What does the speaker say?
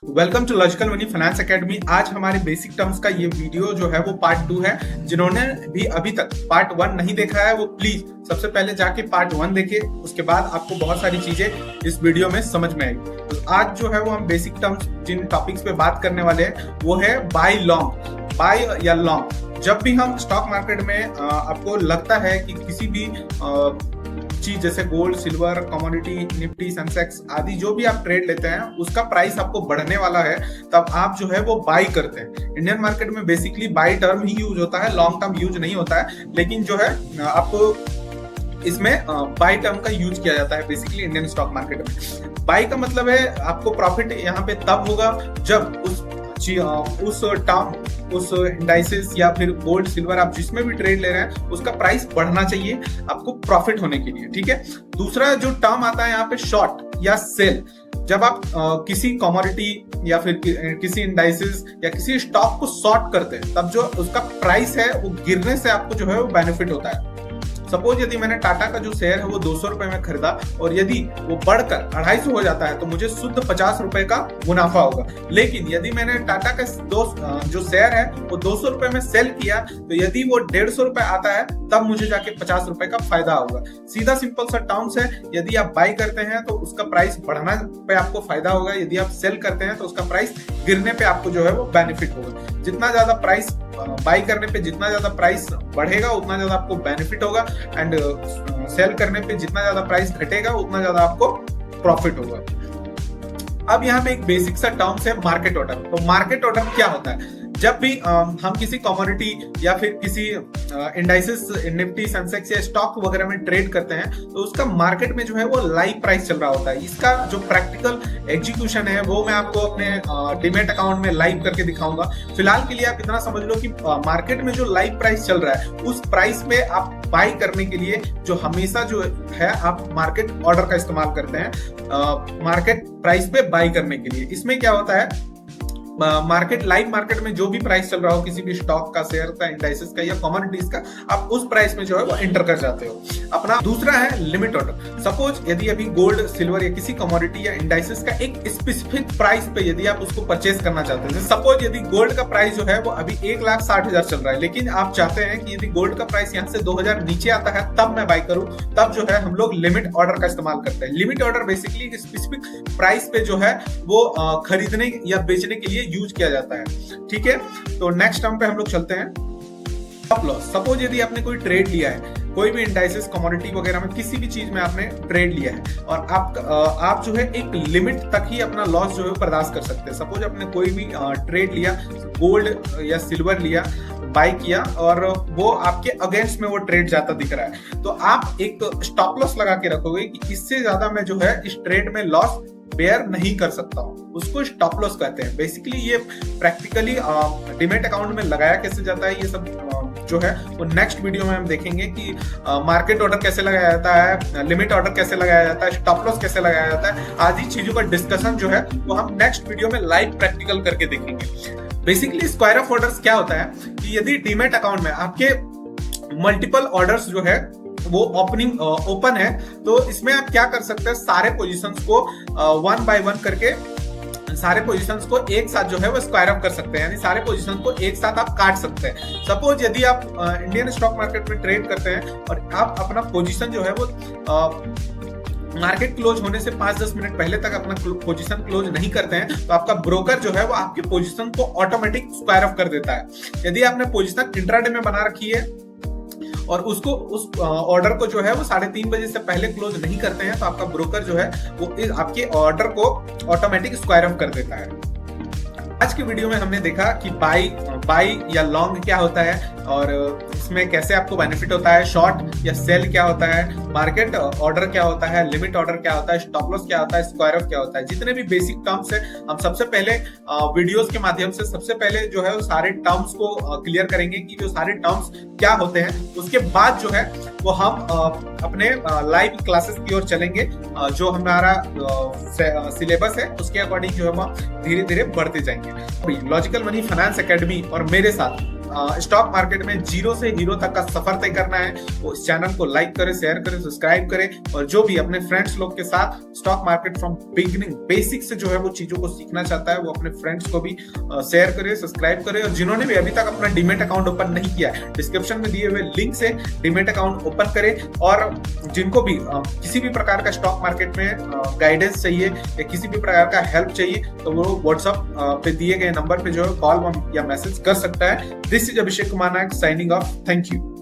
Welcome to logical money finance academy. आज हमारे basic terms का ये वीडियो जो है वो पार्ट 2 है। जिन्होंने भी अभी तक पार्ट 1 नहीं देखा है वो प्लीज सबसे पहले जाके पार्ट 1 देखे, उसके बाद आपको बहुत सारी चीजें इस वीडियो में समझ में आएगी। तो आज जो है वो हम बेसिक टर्म्स जिन टॉपिक्स पे बात करने वाले हैं वो है बाय लॉन्ग, बाय या लॉन्ग। जब भी हम स्टॉक मार्केट में आपको लगता है कि किसी भी चीज जैसे gold, silver, commodity, Nifty, Sensex आदि जो भी आप ट्रेड लेते हैं उसका प्राइस आपको बढ़ने वाला है, तब आप जो है वो बाई करते हैं। इंडियन मार्केट में basically by term he use होता है, लॉन्ग टर्म यूज नहीं होता है, लेकिन जो है आपको इसमें बाई टर्म का यूज किया जाता है बेसिकली इंडियन स्टॉक मार्केट में। बाई का मतलब है आपको प्रॉफिट यहाँ पे तब होगा जब उस टर्म, उस इंडाइसेस या फिर गोल्ड, सिल्वर आप जिसमें भी ट्रेड ले रहे हैं उसका प्राइस बढ़ना चाहिए आपको प्रॉफिट होने के लिए, ठीक है। दूसरा जो टर्म आता है यहाँ पे शॉर्ट या सेल। जब आप किसी कमोडिटी या फिर किसी इंडाइसेस या किसी स्टॉक को शॉर्ट करते हैं तब जो उसका प्राइस है वो गिरने से आपको जो है वो बेनिफिट होता है। सपोज यदि मैंने टाटा का जो शेयर है वो 200 रुपए में खरीदा और यदि वो बढ़कर 250 हो जाता है तो मुझे शुद्ध 50 रुपए का मुनाफा होगा। लेकिन यदि मैंने टाटा का जो शेयर है वो 200 रुपए में सेल किया तो यदि वो 150 रुपए आता है तब मुझे जाके 50 रुपए का फायदा होगा। सीधा सिंपल सा टर्म्स है, यदि आप बाई करते हैं तो उसका प्राइस बढ़ना पे आपको फायदा होगा, यदि आप सेल करते हैं तो उसका प्राइस गिरने पे आपको जो है वो बेनिफिट होगा। जितना ज्यादा प्राइस बाई करने पे जितना ज्यादा प्राइस बढ़ेगा उतना ज्यादा आपको बेनिफिट होगा, एंड सेल करने पे जितना ज्यादा प्राइस घटेगा उतना ज्यादा आपको प्रॉफिट होगा। अब यहाँ पे एक बेसिक सा टर्म्स है मार्केट ऑर्डर। तो मार्केट ऑर्डर क्या होता है? जब भी हम किसी कमोडिटी या फिर किसी इंडाइसेस, निफ्टी, सेंसेक्स या स्टॉक वगैरह में ट्रेड करते हैं तो उसका मार्केट में जो है वो लाइव प्राइस चल रहा होता है। इसका जो प्रैक्टिकल एग्जीक्यूशन है वो मैं आपको अपने डीमैट अकाउंट में लाइव करके दिखाऊंगा। फिलहाल के लिए आप इतना समझ लो कि मार्केट में जो लाइव प्राइस चल रहा है उस प्राइस पे आप बाई करने के लिए जो हमेशा जो है आप मार्केट ऑर्डर का इस्तेमाल करते हैं मार्केट प्राइस पे बाई करने के लिए। इसमें क्या होता है, मार्केट, लाइव मार्केट में जो भी प्राइस चल रहा हो किसी भी स्टॉक का, शेयर का, इंडाइसेस का या कमोडिटीज का, आप उस प्राइस में जो है वो एंटर कर जाते हो अपना। दूसरा है लिमिट ऑर्डर। सपोज यदि अभी गोल्ड, सिल्वर या किसी कमोडिटी या इंडाइसेस का एक स्पेसिफिक प्राइस पे यदि आप उसको परचेज करना चाहते हैं, सपोज यदि गोल्ड का प्राइस जो है वो अभी 1,60,000 चल रहा है, लेकिन आप चाहते हैं कि यदि गोल्ड का प्राइस यहाँ से 2,000 नीचे आता है तब मैं बाई करूं, तब जो है हम लोग लिमिट ऑर्डर का इस्तेमाल करते हैं। लिमिट ऑर्डर बेसिकली एक स्पेसिफिक प्राइस पे जो है वो खरीदने या बेचने के लिए यूज किया जाता है, ठीक है। तो नेक्स्ट टर्म पे हम लोग चलते हैं स्टॉप लॉस। सपोज यदि आपने कोई ट्रेड लिया है, कोई भी इंडाइसेस, कमोडिटी वगैरह में किसी भी चीज में आपने ट्रेड लिया है और आप जो है एक लिमिट तक ही अपना लॉस जो है बर्दाश्त कर सकते हैं। सपोज आपने कोई भी ट्रेड लिया, गोल्ड या सिल्वर लिया, बाई किया और वो आपके अगेंस्ट में वो ट्रेड जाता दिख रहा है, तो आप एक स्टॉप लॉस लगा के रखोगे कि इससे ज्यादा मैं जो है इस ट्रेड में लॉस बेयर नहीं कर सकता हूं, उसको स्टॉप लॉस कहते हैं। बेसिकली ये प्रैक्टिकली डीमैट अकाउंट में लगाया कैसे जाता है ये सब जो है वो नेक्स्ट वीडियो में हम देखेंगे कि मार्केट ऑर्डर कैसे लगाया जाता है, लिमिट ऑर्डर कैसे लगाया जाता है, स्टॉप लॉस कैसे लगाया जाता है, आदि चीजों का डिस्कशन जो है वो हम नेक्स्ट वीडियो में लाइव प्रैक्टिकल करके देखेंगे। बेसिकली स्क्वायर ऑफ ऑर्डर्स क्या होता है कि यदि डीमैट अकाउंट में आपके मल्टीपल ऑर्डर्स जो है वो ओपन है तो इसमें आप क्या कर सकते हैं, सारे पोजीशंस को 1 बाय 1 करके सारे पोजीशंस को एक साथ जो है वो स्क्वायर अप कर सकते हैं, यानी सारे पोजीशंस को एक साथ आप काट सकते हैं। सपोज यदि आप इंडियन स्टॉक मार्केट में ट्रेड करते हैं और आप अपना पोजीशन जो है वो मार्केट क्लोज होने से 5-10 मिनट पहले तक अपना पोजीशन क्लोज नहीं करते हैं तो आपका ब्रोकर जो है वो आपके पोजीशन को ऑटोमेटिक स्क्वायर अप कर देता है। यदि आपने पोजीशन इंट्राडे में बना रखी है और उसको उस ऑर्डर को जो है वो 3:30 बजे से पहले क्लोज नहीं करते हैं तो आपका ब्रोकर जो है वो आपके ऑर्डर को ऑटोमेटिक स्क्वायर अप कर देता है। आज की वीडियो में हमने देखा कि बाई या लॉन्ग क्या होता है और इसमें कैसे आपको बेनिफिट होता है, शॉर्ट या सेल क्या होता है, मार्केट ऑर्डर क्या होता है, लिमिट ऑर्डर क्या होता है, स्टॉप लॉस क्या होता है, स्क्वायर ऑफ क्या होता है। जितने भी बेसिक टर्म्स है हम सबसे पहले वीडियोस के माध्यम से सबसे पहले जो है वो सारे टर्म्स को क्लियर करेंगे कि जो सारे टर्म्स क्या होते हैं। उसके बाद जो है वो हम अपने लाइव क्लासेस की ओर चलेंगे, जो हमारा सिलेबस है उसके अकॉर्डिंग जो है हम धीरे धीरे बढ़ते जाएंगे। लॉजिकल मनी फाइनेंस एकेडमी और मेरे साथ स्टॉक मार्केट में जीरो से हीरो तक का सफर तय करना है वो इस चैनल को लाइक करे, शेयर करे, सब्सक्राइब करे और जो भी अपने फ्रेंड्स लोग के साथ stock market from beginning basic से जो है वो चीजों को सीखना चाहता है वो अपने फ्रेंड्स को भी शेयर करे, सब्सक्राइब करे। और जिन्होंने भी अभी तक अपना डीमेट अकाउंट ओपन नहीं किया है, डिस्क्रिप्शन में दिए हुए लिंक से डीमेट अकाउंट ओपन करे। और जिनको भी किसी भी प्रकार का स्टॉक मार्केट में गाइडेंस चाहिए या किसी भी प्रकार का हेल्प चाहिए तो वो व्हाट्सएप पे दिए गए नंबर पे जो है कॉल या मैसेज कर सकता है। This is Abhishek Kumar Nayak signing off. Thank you.